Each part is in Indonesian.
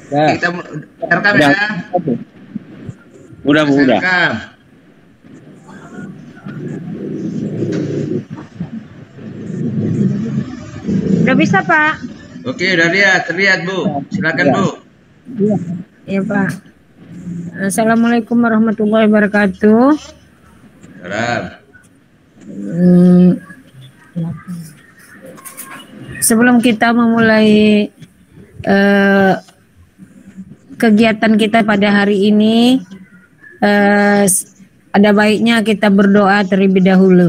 Ya. Kita rekam ya. Udah, Bu, udah. Rekam. Udah bisa, Pak? Oke, udah terlihat, Bu. Silakan, Bu. Iya, Pak. Assalamualaikum warahmatullahi wabarakatuh. Salam. Sebelum kita memulai kegiatan kita pada hari ini, ada baiknya kita berdoa terlebih dahulu.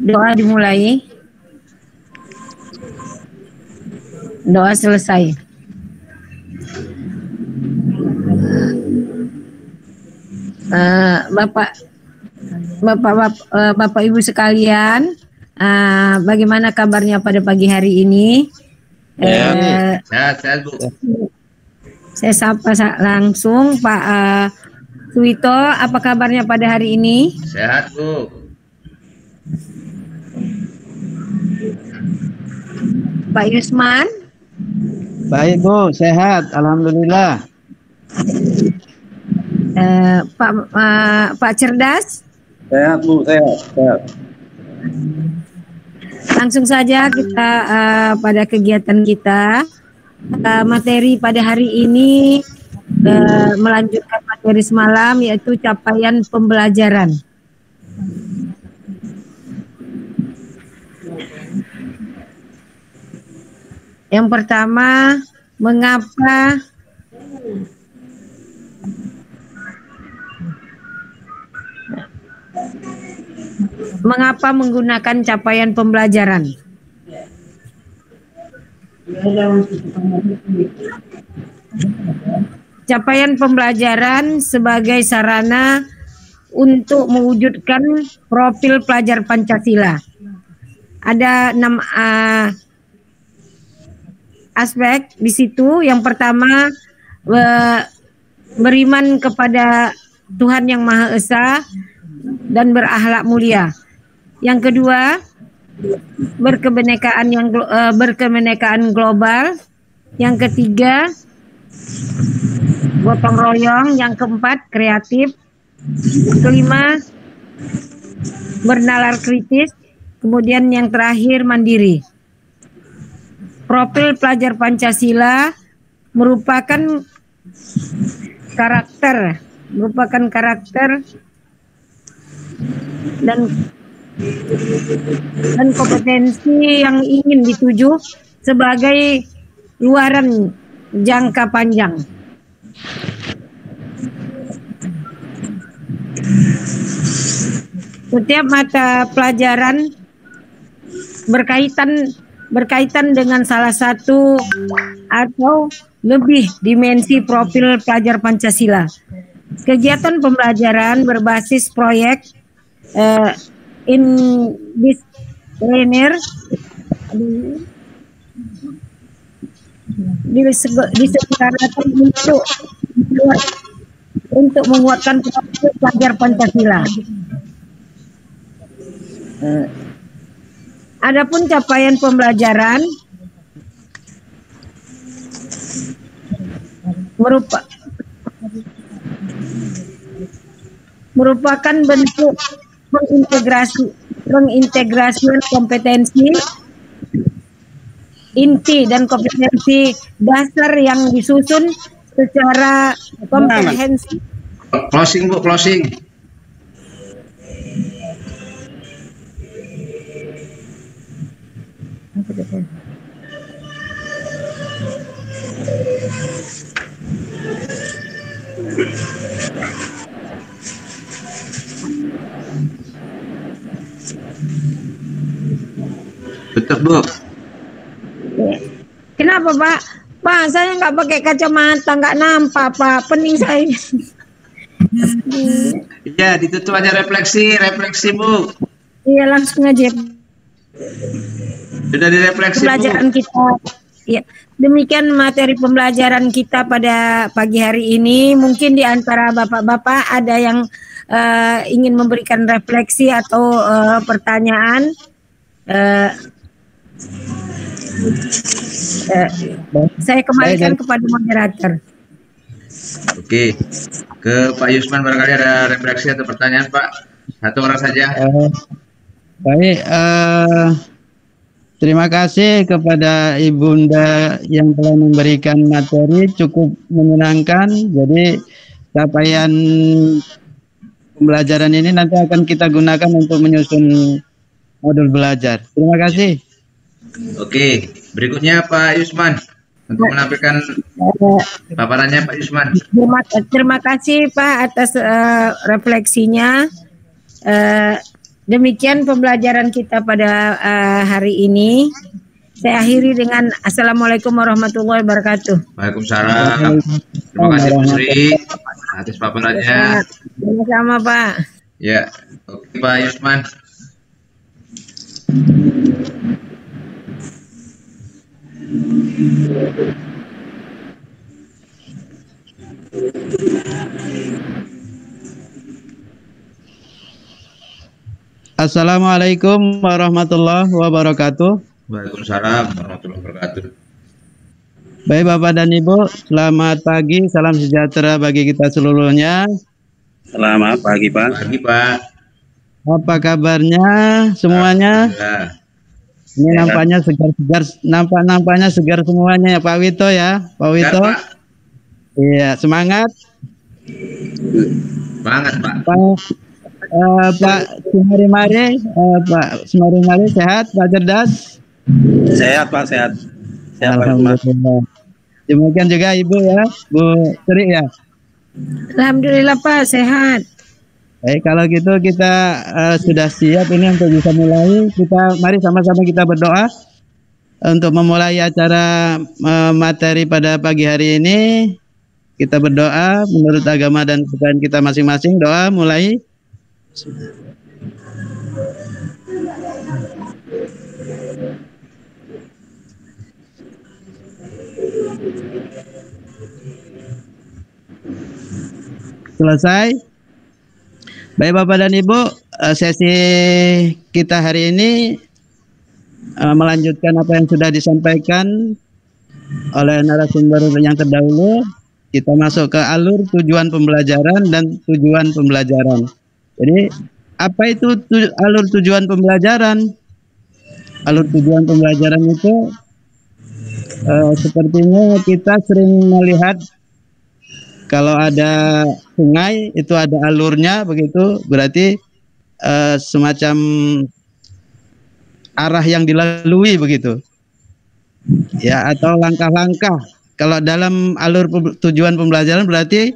Doa dimulai. Doa selesai. Bapak Ibu sekalian, bagaimana kabarnya pada pagi hari ini? Sehat, Bu. Saya sapa langsung Pak Suwito, apa kabarnya pada hari ini? Sehat, Bu. Pak Yusman? Baik, Bu, sehat, alhamdulillah. Pak Cerdas? Sehat, Bu, sehat. Langsung saja kita pada kegiatan kita. Materi pada hari ini melanjutkan materi semalam, yaitu capaian pembelajaran. Yang pertama, mengapa menggunakan capaian pembelajaran? Capaian pembelajaran sebagai sarana untuk mewujudkan profil pelajar Pancasila. Ada 6 aspek di situ. Yang pertama, beriman kepada Tuhan Yang Maha Esa dan berakhlak mulia. Yang kedua, berkebenekaan global. Yang ketiga, gotong royong. Yang keempat, kreatif. Kelima, bernalar kritis. Kemudian yang terakhir, mandiri. Profil pelajar Pancasila merupakan karakter dan kompetensi yang ingin dituju sebagai luaran jangka panjang. Setiap mata pelajaran berkaitan dengan salah satu atau lebih dimensi profil pelajar Pancasila. Kegiatan pembelajaran berbasis proyek indisipliner diselenggarakan untuk menguatkan profil pelajar Pancasila. Adapun capaian pembelajaran merupakan bentuk pengintegrasian kompetensi inti dan kompetensi dasar yang disusun secara komprehensif. Closing, Bu, closing. Betul, Bu. Kenapa, Pak? Pak, saya nggak pakai kacamata, nggak nampak, Pak. Pening saya. Iya, ditutup aja refleksi, Bu. Iya, langsung aja. Sudah direfleksi, pembelajaran Bu. Kita. Ya, demikian materi pembelajaran kita pada pagi hari ini. Mungkin di antara bapak-bapak ada yang ingin memberikan refleksi atau pertanyaan. Eh, saya kembalikan kepada moderator. Oke. Ke Pak Yusman barangkali ada refleksi atau pertanyaan, Pak. Satu orang saja. Baik, terima kasih kepada Ibunda yang telah memberikan materi cukup menyenangkan. Jadi capaian pembelajaran ini nanti akan kita gunakan untuk menyusun modul belajar. Terima kasih. Oke. Berikutnya Pak Yusman untuk menampilkan paparannya Pak Yusman. Terima kasih Pak atas refleksinya. Demikian pembelajaran kita pada hari ini. Saya akhiri dengan Assalamualaikum warahmatullahi wabarakatuh. Waalaikumsalam. Terima kasih Bu Sri atas paparannya. Sama-sama Pak. Ya, oke Pak Yusman. Assalamualaikum warahmatullahi wabarakatuh. Waalaikumsalam warahmatullahi wabarakatuh. Baik Bapak dan Ibu, selamat pagi, salam sejahtera bagi kita seluruhnya. Selamat pagi Pak. Pagi Pak. Apa kabarnya semuanya? Alhamdulillah. Ini nampaknya segar-segar, nampaknya segar semuanya ya Pak Wito ya, Pak Wito. Pak. Iya, semangat. Semangat Pak. Pak Sumari-Mari, Pak Sumari-Mari sehat, Pak cerdas? Sehat Pak, sehat. Sehat Pak. Alhamdulillah. Demikian juga Ibu ya, Bu Sri ya. Alhamdulillah Pak, sehat. Baik, kalau gitu kita sudah siap ini untuk bisa mulai. Mari sama-sama kita berdoa untuk memulai acara materi pada pagi hari ini. Kita berdoa menurut agama dan kepercayaan kita masing-masing. Doa mulai. Selesai. Baik Bapak dan Ibu, sesi kita hari ini melanjutkan apa yang sudah disampaikan oleh narasumber yang terdahulu. Kita masuk ke alur tujuan pembelajaran dan tujuan pembelajaran. Jadi apa itu alur tujuan pembelajaran? Alur tujuan pembelajaran itu sepertinya kita sering melihat kalau ada sungai itu ada alurnya, begitu berarti semacam arah yang dilalui begitu ya, atau langkah-langkah. Kalau dalam alur tujuan pembelajaran berarti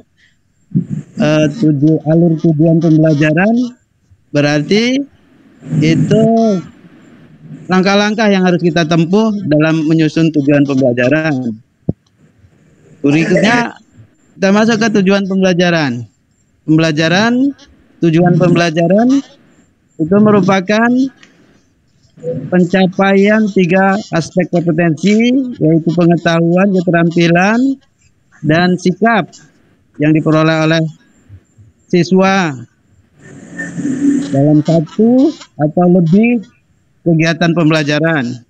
alur tujuan pembelajaran berarti itu langkah-langkah yang harus kita tempuh dalam menyusun tujuan pembelajaran. Berikutnya kita masuk ke tujuan pembelajaran. Tujuan pembelajaran itu merupakan pencapaian 3 aspek kompetensi, yaitu pengetahuan, keterampilan, dan sikap yang diperoleh oleh siswa dalam satu atau lebih kegiatan pembelajaran.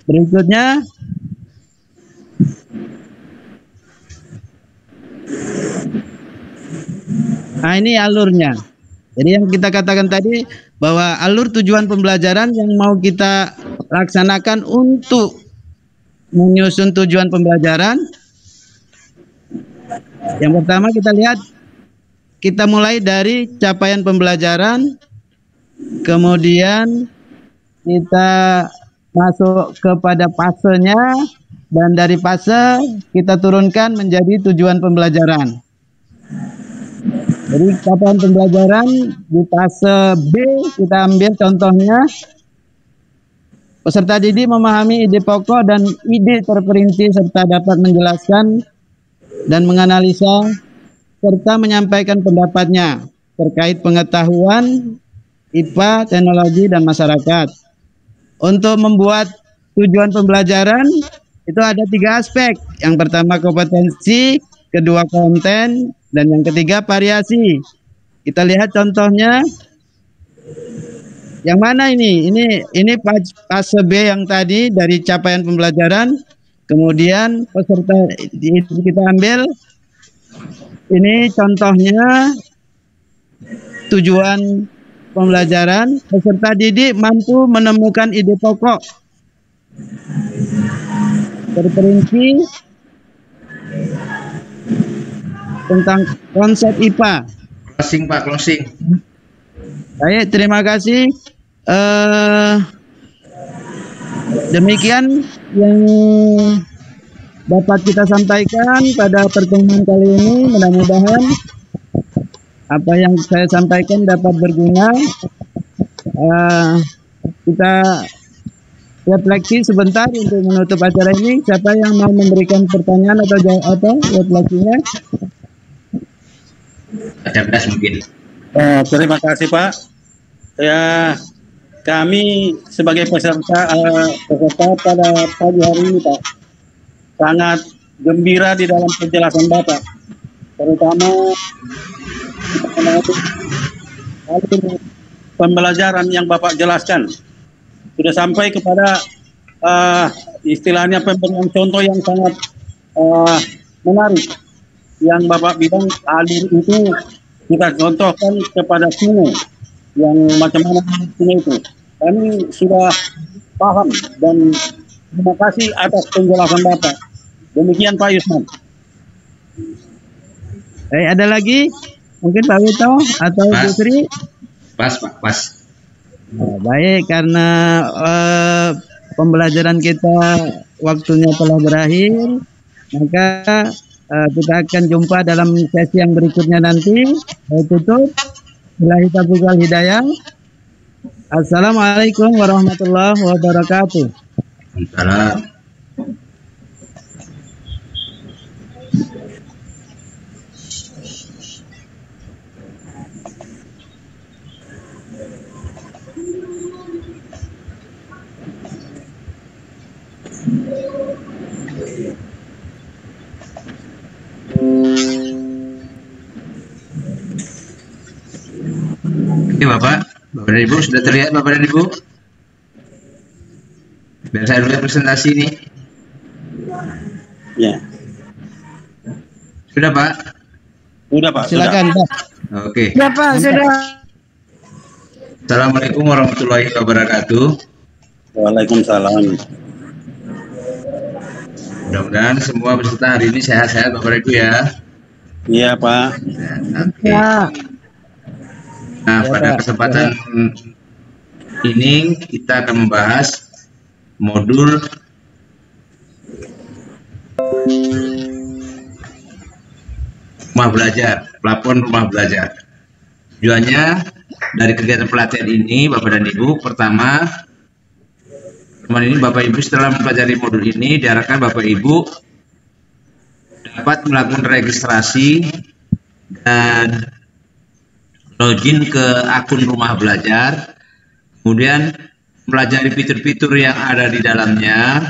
Berikutnya ini alurnya. Jadi yang kita katakan tadi bahwa alur tujuan pembelajaran yang mau kita laksanakan untuk menyusun tujuan pembelajaran. Yang pertama kita lihat, kita mulai dari capaian pembelajaran, kemudian kita masuk kepada fasenya, dan dari fase kita turunkan menjadi tujuan pembelajaran. Jadi capaian pembelajaran di fase B kita ambil contohnya, peserta didik memahami ide pokok dan ide terperinci serta dapat menjelaskan dan menganalisa serta menyampaikan pendapatnya terkait pengetahuan, IPA, teknologi, dan masyarakat. Untuk membuat tujuan pembelajaran itu ada 3 aspek. Yang pertama kompetensi, kedua konten, dan yang ketiga variasi. Kita lihat contohnya. Yang mana ini? Ini fase B yang tadi dari capaian pembelajaran. Kemudian peserta kita ambil. Ini contohnya tujuan pembelajaran. Peserta didik mampu menemukan ide pokok, berperinci tentang konsep IPA. Closing Pak, closing. Baik, terima kasih. Demikian yang dapat kita sampaikan pada pertemuan kali ini. Mudah-mudahan apa yang saya sampaikan dapat berguna. Kita refleksi sebentar untuk menutup acara ini. Siapa yang mau memberikan pertanyaan atau jawab refleksinya? Cerdas mungkin. Terima kasih Pak. Ya, kami sebagai peserta pada pagi hari ini Pak sangat gembira di dalam penjelasan Bapak, terutama pembelajaran yang Bapak jelaskan sudah sampai kepada istilahnya pemberian contoh yang sangat menarik. Yang Bapak bilang alir itu kita contohkan kepada sungai, yang macam mana sungai itu. Kami sudah paham dan terima kasih atas penjelasan Bapak. Demikian Pak Yusman. Ada lagi? Mungkin Pak Wito atau Bu Sri? Pas Pak, pas. Nah, baik, karena pembelajaran kita waktunya telah berakhir, maka kita akan jumpa dalam sesi yang berikutnya nanti. Saya tutup. Billahi taufiq wal hidayah. Assalamualaikum warahmatullahi wabarakatuh. Salam. Oke Bapak dan Ibu, sudah terlihat Bapak dan Ibu? Biar saya dulu presentasi ini. Ya. Sudah Pak? Sudah Pak. Silakan Pak. Oke. Ya Pak, sudah. Assalamualaikum warahmatullahi wabarakatuh. Waalaikumsalam. Mudah-mudahan semua peserta hari ini sehat-sehat Bapak Ibu ya. Iya Pak. Oke. Ya. Nah, pada kesempatan ini kita akan membahas modul rumah belajar, plafon rumah belajar. Tujuannya dari kegiatan pelatihan ini, Bapak dan Ibu, pertama, teman ini Bapak Ibu setelah mempelajari modul ini, diharapkan Bapak Ibu dapat melakukan registrasi dan login ke akun rumah belajar, kemudian pelajari fitur-fitur yang ada di dalamnya,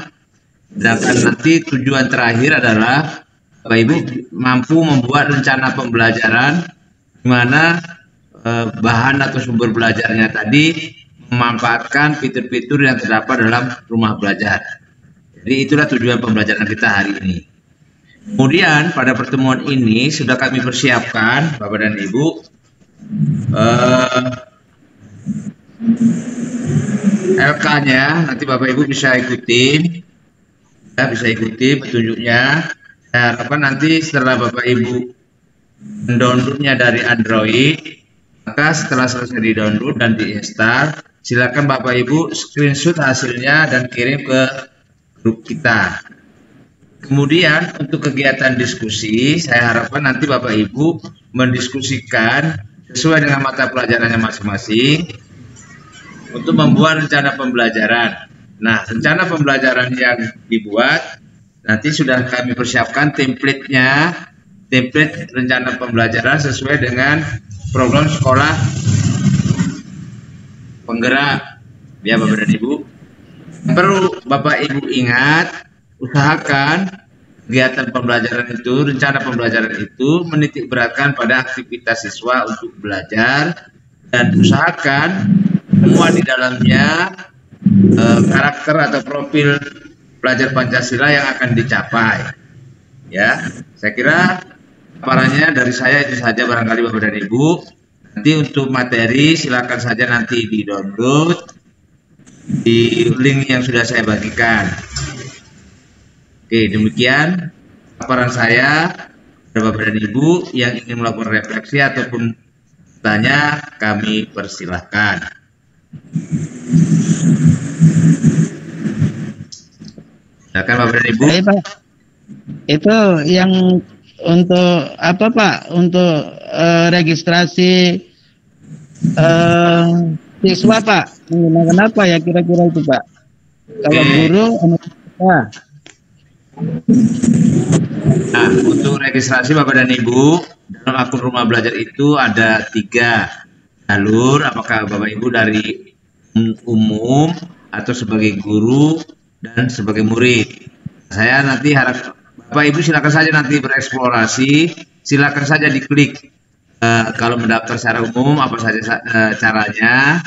dan nanti tujuan terakhir adalah Bapak Ibu mampu membuat rencana pembelajaran di mana bahan atau sumber belajarnya tadi memanfaatkan fitur-fitur yang terdapat dalam rumah belajar. Jadi itulah tujuan pembelajaran kita hari ini. Kemudian pada pertemuan ini sudah kami persiapkan Bapak dan Ibu LK-nya, nanti Bapak Ibu bisa ikuti, ya, bisa ikuti petunjuknya. Saya harapkan nanti setelah Bapak Ibu mendownloadnya dari Android, maka setelah selesai di-download dan diinstal, silakan Bapak Ibu screenshot hasilnya dan kirim ke grup kita. Kemudian untuk kegiatan diskusi, saya harapkan nanti Bapak Ibu mendiskusikan sesuai dengan mata pelajarannya masing-masing untuk membuat rencana pembelajaran. Nah, rencana pembelajaran yang dibuat nanti sudah kami persiapkan template-nya, template rencana pembelajaran sesuai dengan program sekolah penggerak, ya Bapak dan Ibu. Perlu Bapak Ibu ingat, usahakan kegiatan pembelajaran itu, rencana pembelajaran itu menitik beratkan pada aktivitas siswa untuk belajar, dan usahakan semua di dalamnya karakter atau profil pelajar Pancasila yang akan dicapai. Ya, saya kira paparannya dari saya itu saja barangkali Bapak dan Ibu. Nanti untuk materi silakan saja nanti di-download di link yang sudah saya bagikan. Oke, demikian paparan saya kepada Bapak dan Ibu yang ingin melakukan refleksi ataupun tanya, kami persilahkan. Silakan Bapak dan Ibu. Baik, Pak. Itu yang untuk apa Pak? Untuk registrasi siswa Pak. Menggunakan apa ya kira-kira itu Pak? Kalau guru, apa? Nah, untuk registrasi Bapak dan Ibu dalam akun Rumah Belajar itu ada 3 jalur. Apakah Bapak Ibu dari umum atau sebagai guru dan sebagai murid. Saya nanti harap Bapak Ibu silakan saja nanti bereksplorasi, silakan saja diklik. Kalau mendaftar secara umum apa saja caranya.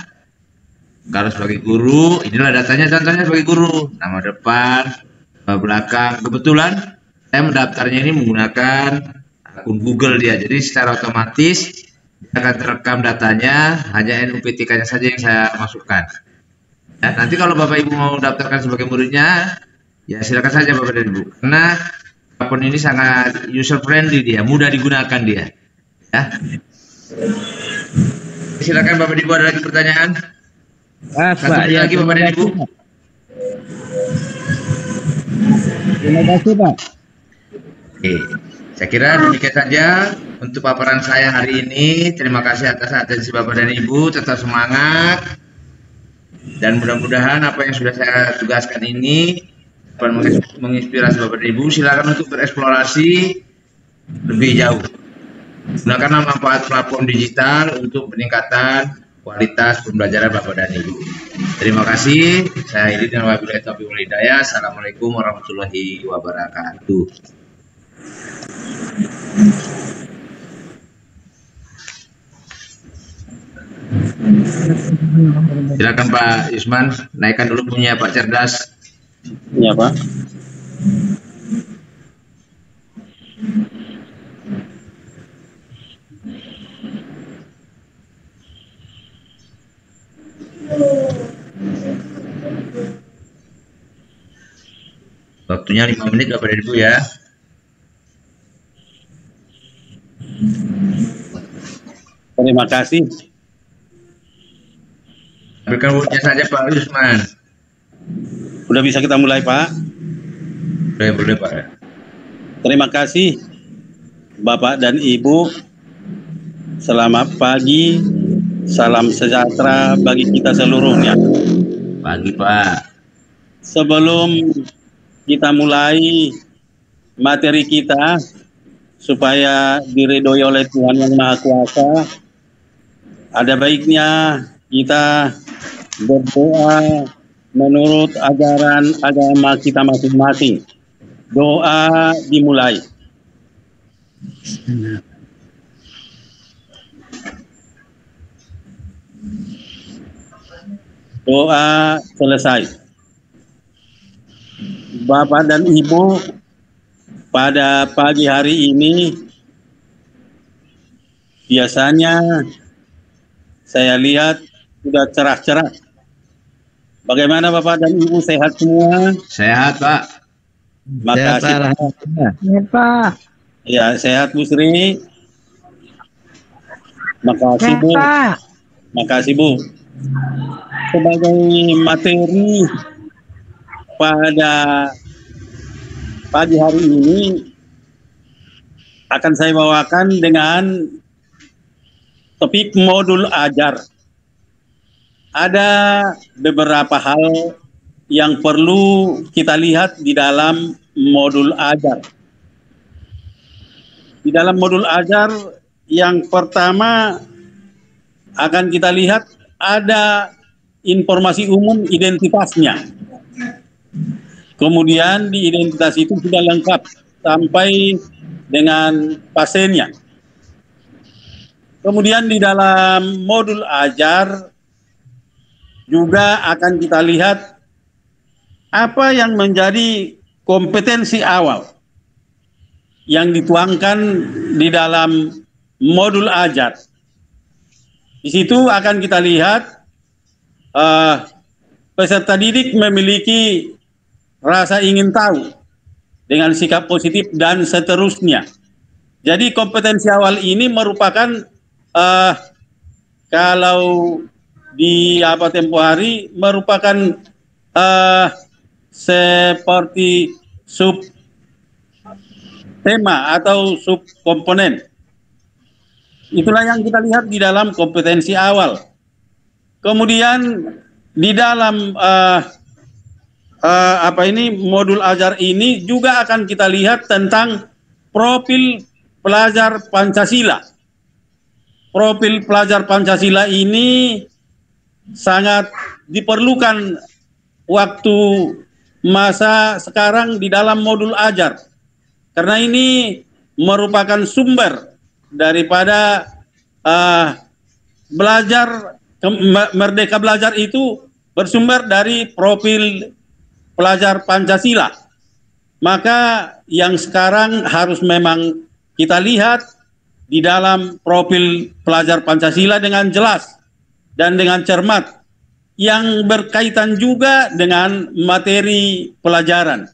Kalau sebagai guru, inilah datanya, contohnya sebagai guru, nama depan, nama belakang. Kebetulan saya mendaftarnya ini menggunakan akun Google dia, jadi secara otomatis dia akan terekam datanya, hanya NUPTK-nya saja yang saya masukkan. Ya, nanti kalau Bapak Ibu mau daftarkan sebagai muridnya, ya silakan saja Bapak dan Ibu, karena akun ini sangat user friendly dia, mudah digunakan dia. Ya. Silakan Bapak dan Ibu, ada lagi pertanyaan? Satu ya, lagi Bapak dan Ibu. Terima kasih Pak. Oke, saya kira demikian saja untuk paparan saya hari ini. Terima kasih atas atensi Bapak dan Ibu, tetap semangat. Dan mudah-mudahan apa yang sudah saya tugaskan ini dapat menginspirasi Bapak dan Ibu. Silakan untuk bereksplorasi lebih jauh. Gunakan manfaat platform digital untuk peningkatan kualitas pembelajaran Bapak dan Ibu. Terima kasih. Saya Hidin dan wabillahi taufiq wal hidayah. Assalamualaikum warahmatullahi wabarakatuh. Silakan Pak Yusman, naikkan dulu punya Pak Cerdas. Ya Pak. Waktunya 5 menit Bapak dan Ibu ya. Terima kasih. Berikan wordnya saja Pak Yusman. Sudah bisa kita mulai Pak? Boleh Pak. Terima kasih Bapak dan Ibu. Selamat pagi. Salam sejahtera bagi kita seluruhnya. Pagi Pak. Sebelum kita mulai materi kita, supaya diridhoi oleh Tuhan Yang Maha Kuasa, ada baiknya kita berdoa menurut ajaran agama kita masing-masing. Doa dimulai. Doa selesai. Bapak dan Ibu, pada pagi hari ini biasanya saya lihat sudah cerah-cerah. Bagaimana Bapak dan Ibu, sehat semua? Sehat Pak. Makasih Pak. Ya, sehat Bu Sri. Makasih Bu. Makasih Bu. Sebagai materi pada pagi hari ini akan saya bawakan dengan topik modul ajar. Ada beberapa hal yang perlu kita lihat di dalam modul ajar. Di dalam modul ajar yang pertama akan kita lihat ada informasi umum identitasnya. Kemudian di identitas itu sudah lengkap sampai dengan pasiennya. Kemudian di dalam modul ajar juga akan kita lihat apa yang menjadi kompetensi awal yang dituangkan di dalam modul ajar. Di situ akan kita lihat peserta didik memiliki rasa ingin tahu dengan sikap positif dan seterusnya. Jadi kompetensi awal ini merupakan kalau di tempo hari merupakan seperti sub tema atau subkomponen. Itulah yang kita lihat di dalam kompetensi awal. Kemudian di dalam modul ajar ini juga akan kita lihat tentang profil pelajar Pancasila. Profil pelajar Pancasila ini sangat diperlukan waktu masa sekarang di dalam modul ajar. Karena ini merupakan sumber daripada Merdeka Belajar itu bersumber dari profil pelajar Pancasila. Maka yang sekarang harus memang kita lihat di dalam profil pelajar Pancasila dengan jelas dan dengan cermat yang berkaitan juga dengan materi pelajaran.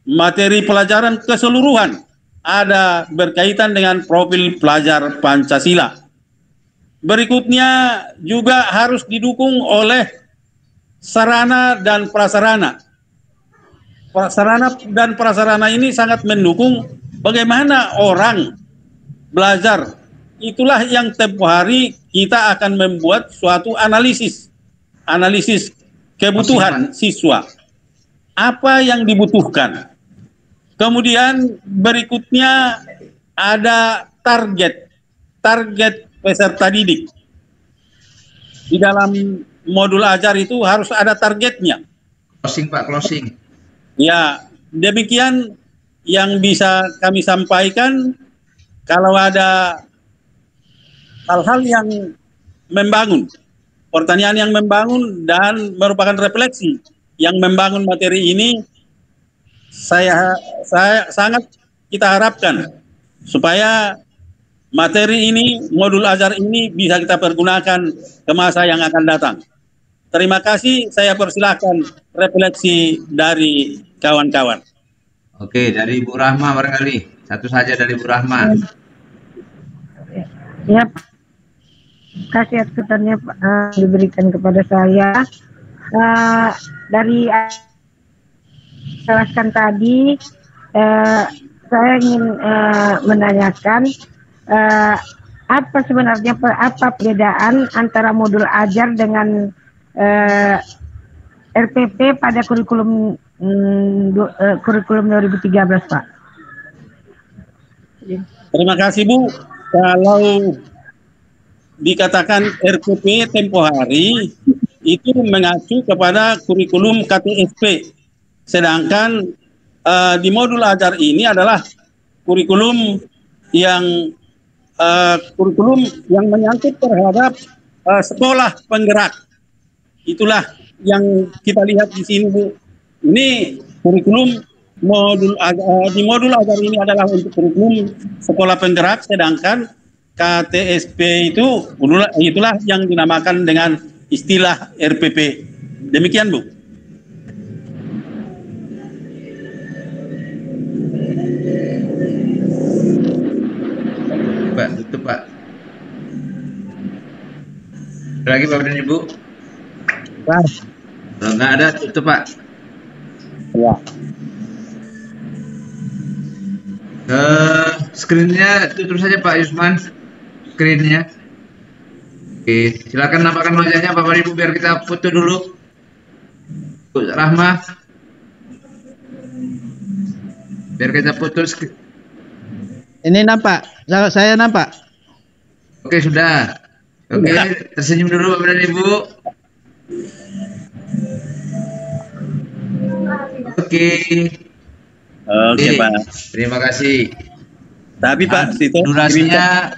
Materi pelajaran keseluruhan ada berkaitan dengan profil pelajar Pancasila. Berikutnya juga harus didukung oleh sarana dan prasarana. Sarana dan prasarana ini sangat mendukung bagaimana orang belajar. Itulah yang tempo hari kita akan membuat suatu analisis kebutuhan siswa. Apa yang dibutuhkan. Kemudian berikutnya ada target peserta didik. Di dalam modul ajar itu harus ada targetnya. Closing Pak, closing. Ya, demikian yang bisa kami sampaikan. Kalau ada hal-hal yang membangun, pertanyaan yang membangun dan merupakan refleksi yang membangun materi ini, saya sangat kita harapkan supaya materi ini, modul ajar ini bisa kita pergunakan ke masa yang akan datang. Terima kasih, saya persilahkan refleksi dari kawan-kawan. Oke, dari Bu Rahma barangkali. Satu saja dari Bu Rahma. Ya, kasih kesannya diberikan kepada saya. Dari jelaskan tadi, saya ingin menanyakan apa sebenarnya perbedaan antara modul ajar dengan RPP pada kurikulum 2013, Pak. Terima kasih, Bu. Kalau dikatakan RPP tempo hari itu mengacu kepada kurikulum KTSP, sedangkan di modul ajar ini adalah kurikulum yang menyangkut terhadap sekolah penggerak. Itulah yang kita lihat di sini, Bu. Ini kurikulum di modul ajar ini adalah untuk kurikulum sekolah penggerak, sedangkan KTSP itulah yang dinamakan dengan istilah RPP. Demikian, Bu. Pak, tutup Pak. Lagi Bapak dan Ibu? Pak. Kalau nggak ada, tutup Pak. Ya. Screen-nya tutup saja Pak Yusman. Screen-nya. Oke, silakan nampakkan wajahnya Bapak Ibu biar kita foto dulu. Bu Rahma. Biar kita foto. Ini nampak, saya nampak. Oke, sudah. Oke, tersenyum dulu Bapak dan Ibu. Oke. Oke, Pak. Terima kasih. Tapi Pak, durasinya